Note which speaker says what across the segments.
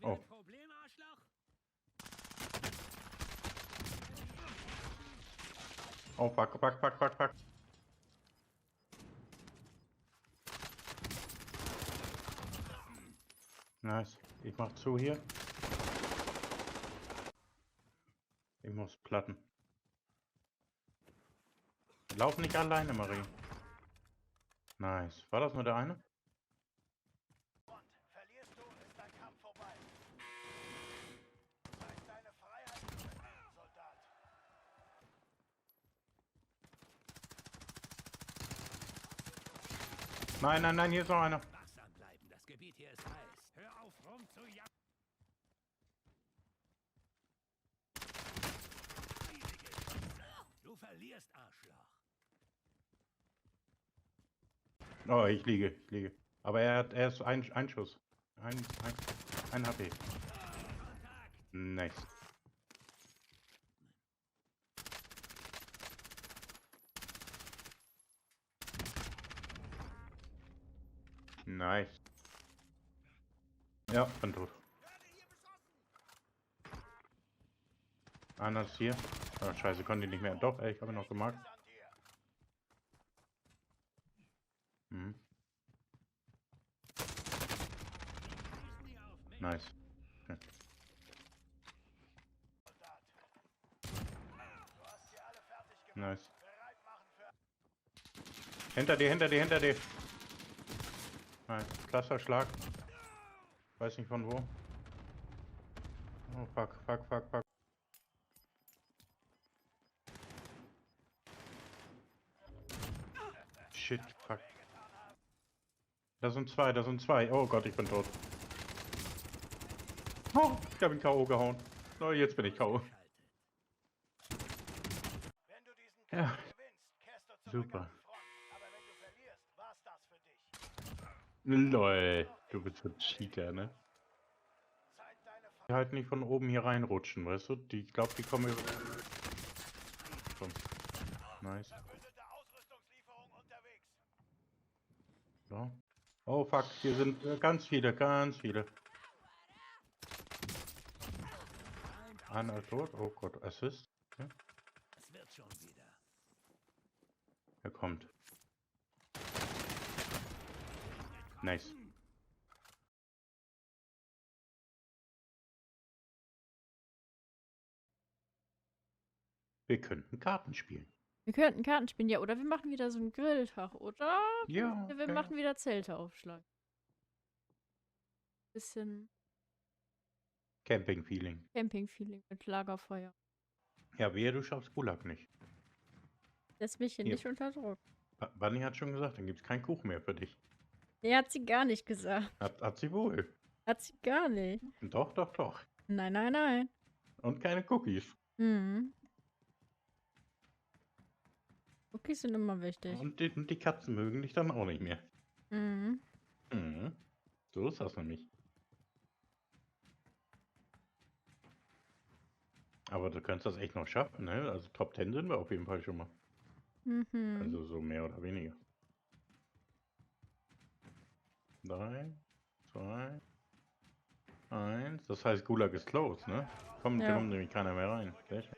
Speaker 1: Oh. Oh, fuck, fuck, fuck, fuck, fuck. Nice. Ich mach zu hier. Ich muss platten. Lauf nicht alleine, Marie. Nice. War das nur der eine?
Speaker 2: Verlierst du, ist dein Kampf vorbei. Zeig deine Freiheit, Soldat.
Speaker 1: Nein, nein, nein, hier ist noch einer.
Speaker 3: Wachsam bleiben, das Gebiet hier ist heiß. Hör auf rumzujammern. Du verlierst, Arschloch.
Speaker 1: Oh, ich liege, ich liege. Aber er ist ein Schuss. Ein HP. Nice. Nice. Ja, bin tot. Einer ist hier. Oh, scheiße, konnte ich nicht mehr. Doch, ey, ich habe ihn noch gemacht. Mhm. Nice. Okay. Nice. Hinter dir, hinter dir, hinter dir. Nice. Clusterschlag. Weiß nicht von wo. Oh, fuck, fuck, fuck, fuck. Shit, fuck. Da sind zwei, da sind zwei. Oh Gott, ich bin tot. Oh, ich habe ihn K.O. gehauen. So, jetzt bin ich K.O.
Speaker 2: Wenn du diesen
Speaker 1: Ja.
Speaker 2: Kampf gewinnst, kehrst du zurück
Speaker 1: Super.
Speaker 2: an die Front. Aber wenn du verlierst, war's das für dich.
Speaker 1: Lol, du bist so ein Cheater, ne?
Speaker 2: Zeig deine Freiheit.
Speaker 1: Die halt nicht von oben hier reinrutschen, weißt du? Die, ich glaube, die kommen über... Komm. Nice.
Speaker 2: Verbündete Ausrüstungslieferung unterwegs.
Speaker 1: So. Oh fuck, hier sind ganz viele, ganz viele. Einer ist tot. Oh Gott, Assist. Okay.
Speaker 3: Es wird schon wieder.
Speaker 1: Er kommt. Nice. Wir könnten Karten spielen.
Speaker 4: Wir könnten Karten spielen, ja, oder wir machen wieder so einen Grilltag, oder?
Speaker 1: Ja.
Speaker 4: Wir machen wieder Zelteaufschlag. Bisschen
Speaker 1: Camping-Feeling.
Speaker 4: Camping-Feeling mit Lagerfeuer.
Speaker 1: Ja, wehe, du schaffst Gulag nicht.
Speaker 4: Setz mich hier
Speaker 1: Hier.
Speaker 4: nicht unter Druck.
Speaker 1: Bunny hat schon gesagt, dann gibt es keinen Kuchen mehr für dich.
Speaker 4: Nee, hat sie gar nicht gesagt.
Speaker 1: Hat sie wohl.
Speaker 4: Hat sie gar nicht.
Speaker 1: Doch, doch, doch.
Speaker 4: Nein, nein, nein.
Speaker 1: Und keine Cookies.
Speaker 4: Mhm. Cookies sind immer wichtig.
Speaker 1: Und die Katzen mögen dich dann auch nicht mehr.
Speaker 4: Mhm.
Speaker 1: Mhm. So ist das nämlich. Aber du kannst das echt noch schaffen, ne? Also Top 10 sind wir auf jeden Fall schon mal.
Speaker 4: Mhm.
Speaker 1: Also so mehr oder weniger. 3, 2, 1. Das heißt, Gulag ist close, ne? Kommt
Speaker 4: Ja.
Speaker 1: nämlich keiner mehr rein. Sehr schön.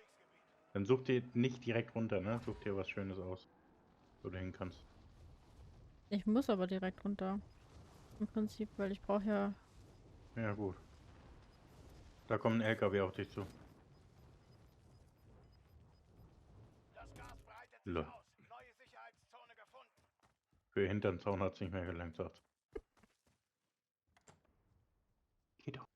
Speaker 1: Dann such dir nicht direkt runter, ne? Such dir was Schönes aus, wo du hin kannst.
Speaker 4: Ich muss aber direkt runter. Im Prinzip, weil ich brauche ja...
Speaker 1: Ja, gut. Da kommt ein LKW auf dich zu.
Speaker 2: Das Gas breitet sich
Speaker 1: Lol.
Speaker 2: aus. Neue Sicherheitszone gefunden.
Speaker 1: Für hinterm Zaun hat es nicht mehr gelangt, sagt. Geh doch.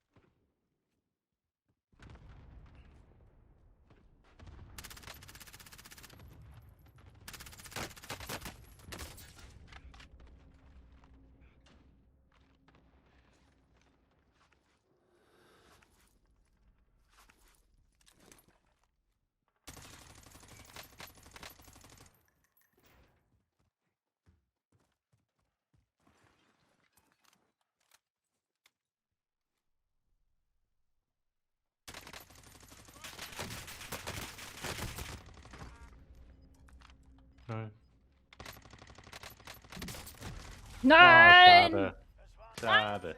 Speaker 1: Nein.
Speaker 4: Nein!
Speaker 1: Schade. Schade.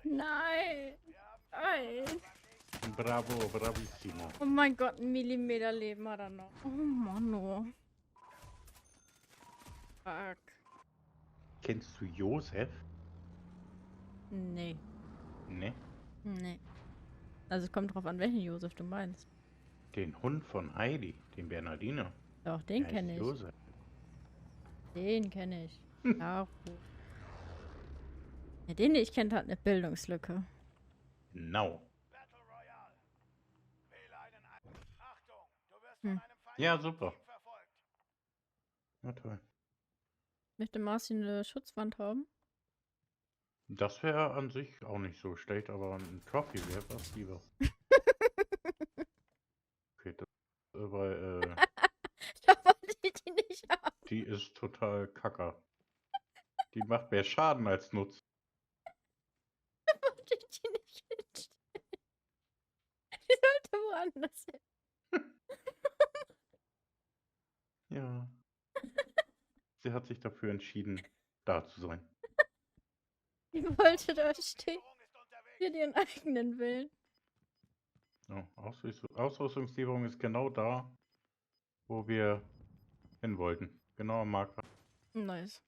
Speaker 4: Nein!
Speaker 2: Wir haben
Speaker 4: Nein.
Speaker 1: Bravo, bravissimo.
Speaker 4: Oh mein Gott, 1 Millimeter Leben hat er noch. Oh Mann, oh. Fuck.
Speaker 1: Kennst du Josef?
Speaker 4: Nee.
Speaker 1: Ne?
Speaker 4: Nee. Also es kommt drauf an, welchen Josef du meinst.
Speaker 1: Den Hund von Heidi, den Bernardiner.
Speaker 4: Doch, den
Speaker 1: Der heißt
Speaker 4: kenne ich.
Speaker 1: Josef.
Speaker 4: Den kenne ich. Caro. Ja, den ich kennt, hat eine Bildungslücke.
Speaker 1: Genau.
Speaker 2: Battle Royale. Wähle einen ein. Achtung, du wirst
Speaker 4: Hm.
Speaker 2: von einem Feind
Speaker 1: Ja, super.
Speaker 2: verfolgt.
Speaker 1: Na toll.
Speaker 4: Möchte Marci eine Schutzwand haben?
Speaker 1: Das wäre an sich auch nicht so schlecht, aber ein Trophy wäre was lieber. Okay, das, weil,
Speaker 4: Da wollte ich die nicht haben.
Speaker 1: die ist total kacker. Die macht mehr Schaden als Nutzen.
Speaker 4: Da wollte ich die nicht hinstellen. Die sollte woanders hin.
Speaker 1: Ja. Sie hat sich dafür entschieden, da zu sein.
Speaker 4: Die wollte da stehen.
Speaker 2: Führung ist unterwegs.
Speaker 4: Für ihren eigenen Willen.
Speaker 1: Ja, Ausrüstungslieferung ist genau da, wo wir hin wollten. Genau am Marker.
Speaker 4: Nice.